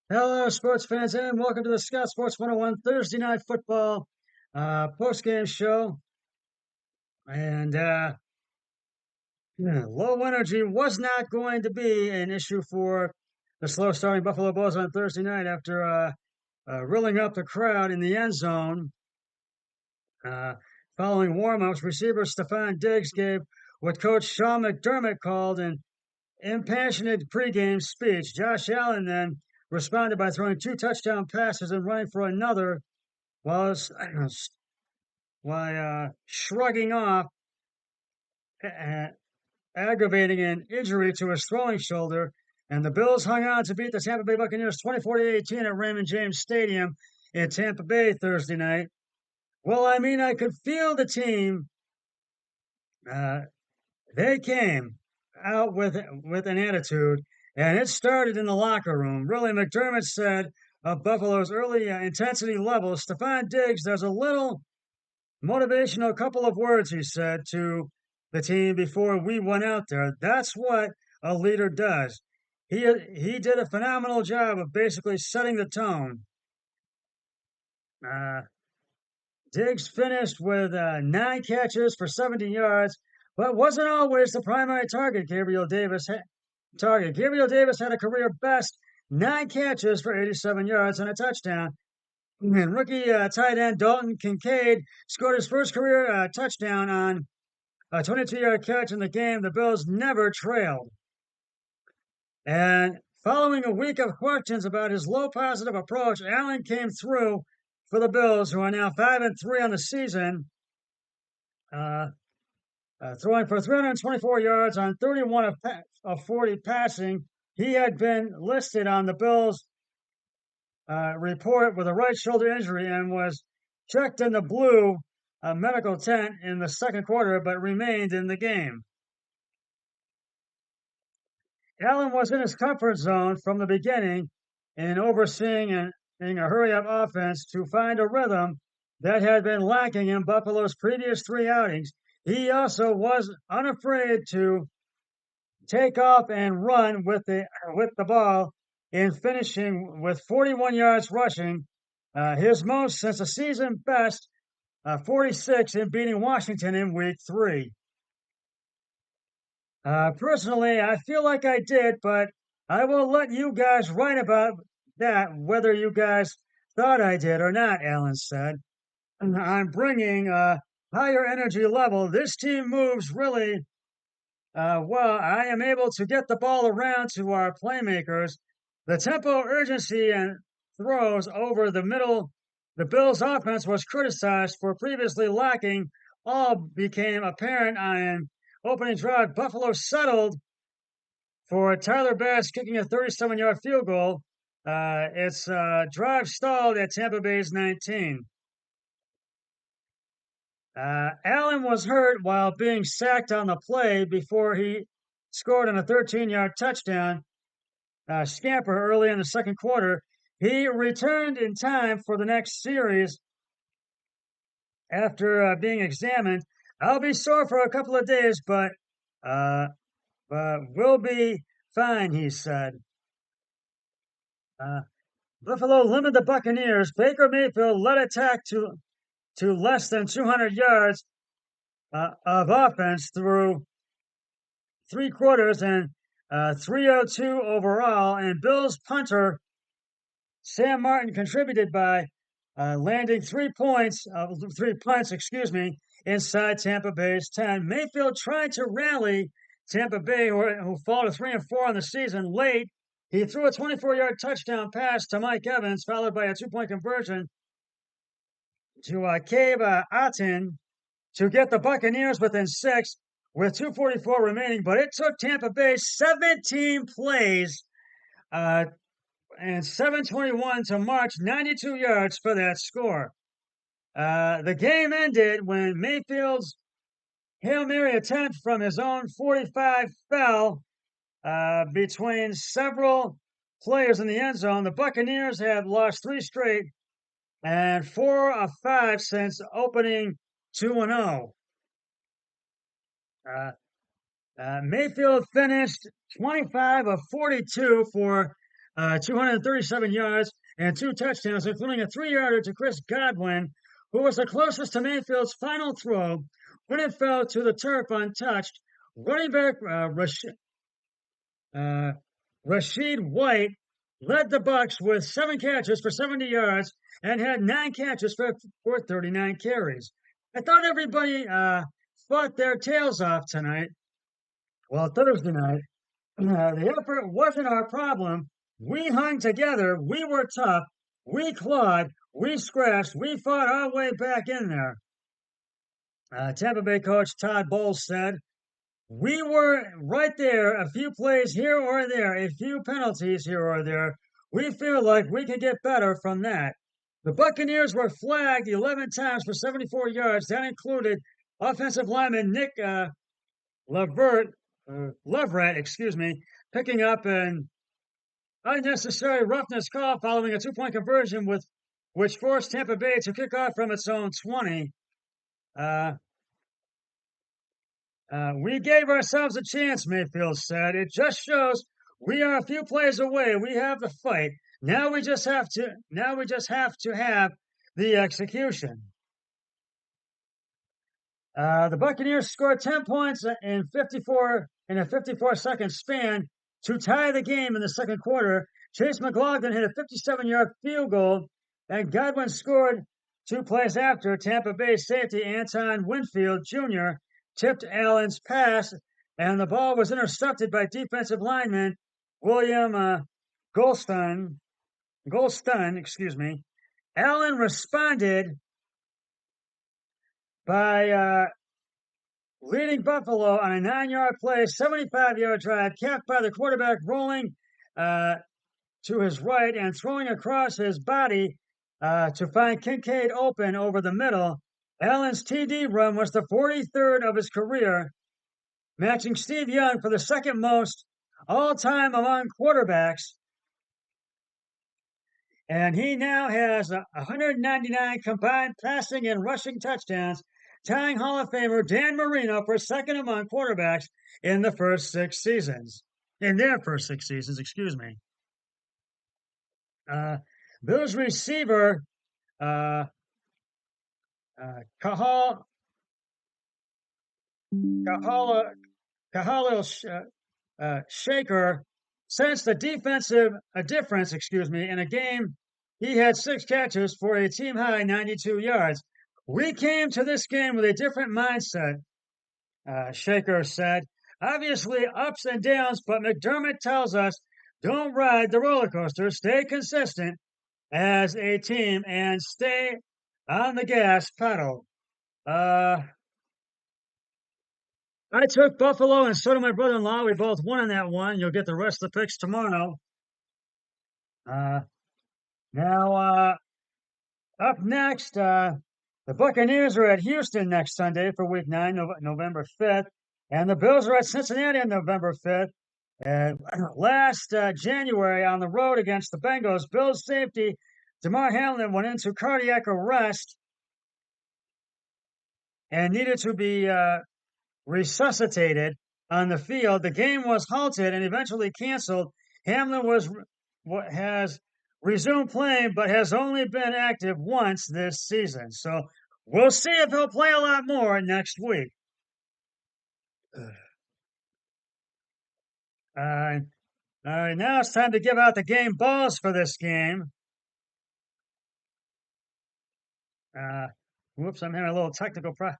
Hello, sports fans, and welcome to the Scott Sports 101 Thursday Night Football post-game show. And low energy was not going to be an issue for the slow-starting Buffalo Bills on Thursday night after reeling up the crowd in the end zone. Uh, Following warm-ups, receiver Stephon Diggs gave what Coach Sean McDermott called an impassioned pregame speech. Josh Allen then responded by throwing two touchdown passes and running for another while shrugging off uh, aggravating an injury to his throwing shoulder. And the Bills hung on to beat the Tampa Bay Buccaneers 24-18 at Raymond James Stadium in Tampa Bay Thursday night. Well, I mean, I could feel the team. Uh, they came out with an attitude, and it started in the locker room. Really, McDermott said of Buffalo's early intensity levels, Stephon Diggs, there's a little motivational couple of words he said to the team before we went out there. That's what a leader does. He did a phenomenal job of basically setting the tone. Uh, Diggs finished with 9 catches for 70 yards, but wasn't always the primary target. Gabriel Davis had a career best 9 catches for 87 yards and a touchdown. And rookie tight end Dalton Kincaid scored his first career touchdown on a 22-yard catch in the game. The Bills never trailed. And following a week of questions about his low positive approach, Allen came through for the Bills, who are now 5-3 on the season, uh, throwing for 324 yards on 31 of 40 passing. He had been listed on the Bills report with a right shoulder injury and was checked in the blue medical tent in the second quarter, but remained in the game. Allen was in his comfort zone from the beginning in overseeing and a hurry up offense to find a rhythm that had been lacking in Buffalo's previous three outings. He also was unafraid to take off and run with the ball in finishing with 41 yards rushing, his most since the season best 46 in beating Washington in week 3. Personally, I feel like I did, but I will let you guys write about that, whether you guys thought I did or not, Allen said. I'm bringing a higher energy level. This team moves really well. I am able to get the ball around to our playmakers. The tempo, urgency, and throws over the middle. The Bills' offense was criticized for previously lacking. All became apparent on opening drive. Buffalo settled for Tyler Bass kicking a 37-yard field goal. Its drive stalled at Tampa Bay's 19. Allen was hurt while being sacked on the play before he scored on a 13-yard touchdown scamper early in the second quarter. He returned in time for the next series after being examined. I'll be sore for a couple of days, uh, but we'll be fine, he said. Uh, Buffalo limited the Buccaneers. Baker Mayfield led attack to less than 200 yards of offense through three quarters and 302 overall. And Bills punter Sam Martin contributed by landing 3 punts, inside Tampa Bay's 10. Mayfield tried to rally Tampa Bay, who fall to 3-4 on the season late. He threw a 24-yard touchdown pass to Mike Evans, followed by a 2-point conversion to Gabe Atin to get the Buccaneers within 6 with 2:44 remaining. But it took Tampa Bay 17 plays and 7:21 to march 92 yards for that score. The game ended when Mayfield's Hail Mary attempt from his own 45 fell between several players in the end zone. The Buccaneers had lost 3 straight and 4 of 5 since opening 2-0. Mayfield finished 25 of 42 for 237 yards, and 2 touchdowns, including a 3-yarder to Chris Godwin, who was the closest to Mayfield's final throw when it fell to the turf untouched. Running back uh, Rashid White led the Bucks with 7 catches for 70 yards and had 9 catches for 39 carries. I thought everybody fought their tails off tonight. Well, Thursday night, the effort wasn't our problem. We hung together. We were tough. We clawed. We scratched. We fought our way back in there. Tampa Bay coach Todd Bowles said, "We were right there, a few plays here or there, a few penalties here or there. We feel like we can get better from that." The Buccaneers were flagged 11 times for 74 yards. That included offensive lineman Nick Leverett, picking up an unnecessary roughness call following a 2-point conversion which forced Tampa Bay to kick off from its own 20. We gave ourselves a chance, Mayfield said. It just shows we are a few plays away. We have the fight. Now we just have to have the execution. The Buccaneers scored 10 points in a 54-second span to tie the game in the second quarter. Chase McLaughlin hit a 57-yard field goal, and Godwin scored 2 plays after. Tampa Bay safety Anton Winfield Jr. tipped Allen's pass, and the ball was intercepted by defensive lineman William Golston. Allen responded by leading Buffalo on a 9-yard play, 75-yard drive, capped by the quarterback rolling to his right and throwing across his body to find Kincaid open over the middle. Allen's TD run was the 43rd of his career, matching Steve Young for the second most all-time among quarterbacks. And he now has 199 combined passing and rushing touchdowns, tying Hall of Famer Dan Marino for second among quarterbacks in their first 6 seasons. Bills receiver Kahal Shaker sensed a difference, in a game. He had 6 catches for a team-high 92 yards. We came to this game with a different mindset, Shaker said. Obviously, ups and downs, but McDermott tells us, don't ride the roller coaster. Stay consistent as a team and stay on the gas pedal. I took Buffalo, and so did my brother-in-law. We both won on that one. You'll get the rest of the picks tomorrow. Now, up next, the Buccaneers are at Houston next Sunday for Week 9, November 5th, and the Bills are at Cincinnati on November 5th. And last January on the road against the Bengals, Bills safety Damar Hamlin went into cardiac arrest and needed to be resuscitated on the field. The game was halted and eventually canceled. Hamlin has resumed playing, but has only been active once this season. So we'll see if he'll play a lot more next week. All right, now it's time to give out the game balls for this game. Whoops, I'm having a little technical problem.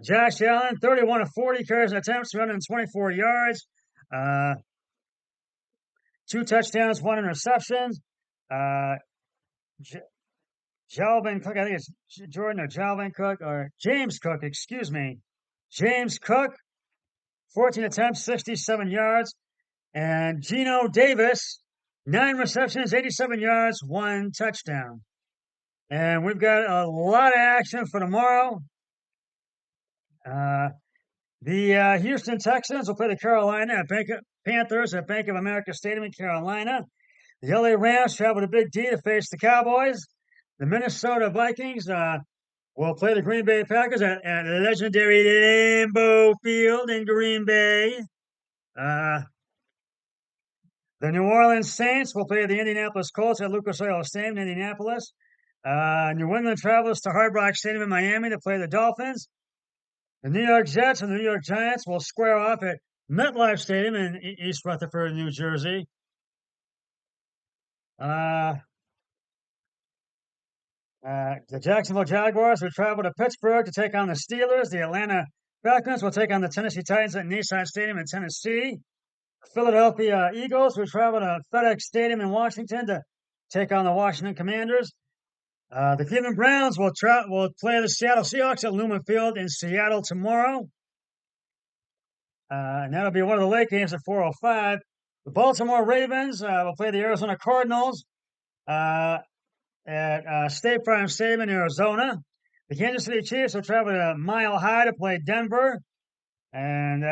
Josh Allen, 31 of 40 carries and attempts, 224 yards, 2 touchdowns, 1 interception. Jalvin Cook, I think it's Jordan or Jalvin Cook or James Cook, excuse me. James Cook, 14 attempts, 67 yards. And Geno Davis, 9 receptions, 87 yards, 1 touchdown. And we've got a lot of action for tomorrow. The Houston Texans will play the Carolina Panthers at Bank of America Stadium in Carolina. The LA Rams travel to Big D to face the Cowboys. The Minnesota Vikings will play the Green Bay Packers at legendary Lambeau Field in Green Bay. The New Orleans Saints will play the Indianapolis Colts at Lucas Oil Stadium in Indianapolis. New England travels to Hard Rock Stadium in Miami to play the Dolphins. The New York Jets and the New York Giants will square off at MetLife Stadium in East Rutherford, New Jersey. The Jacksonville Jaguars will travel to Pittsburgh to take on the Steelers. The Atlanta Falcons will take on the Tennessee Titans at Nissan Stadium in Tennessee. Philadelphia Eagles will travel to FedEx Stadium in Washington to take on the Washington Commanders. The Cleveland Browns will play the Seattle Seahawks at Lumen Field in Seattle tomorrow. And that'll be one of the late games at 4:05. The Baltimore Ravens will play the Arizona Cardinals at State Farm Stadium in Arizona. The Kansas City Chiefs will travel to Mile High to play Denver. And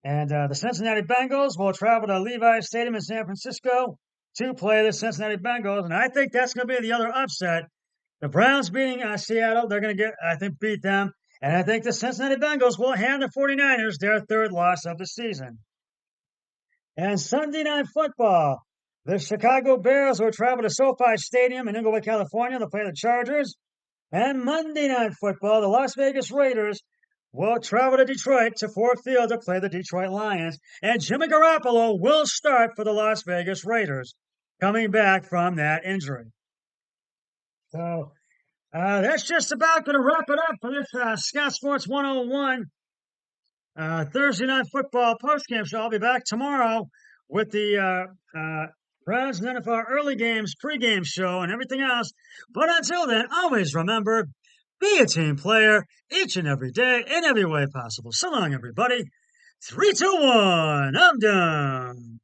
the Cincinnati Bengals will travel to Levi's Stadium in San Francisco to play the Cincinnati Bengals. And I think that's going to be the other upset. The Browns beating Seattle, they're going to beat them. And I think the Cincinnati Bengals will hand the 49ers their third loss of the season. And Sunday Night Football, the Chicago Bears will travel to SoFi Stadium in Inglewood, California to play the Chargers. And Monday Night Football, the Las Vegas Raiders will travel to Detroit to Ford Field to play the Detroit Lions. And Jimmy Garoppolo will start for the Las Vegas Raiders, coming back from that injury. So that's just about going to wrap it up for this Scout Sports 101 Thursday Night Football postgame show. I'll be back tomorrow with the Browns and NFL early games pregame show and everything else. But until then, always remember, be a team player each and every day in every way possible. So long, everybody. 3, 2, 1. I'm done.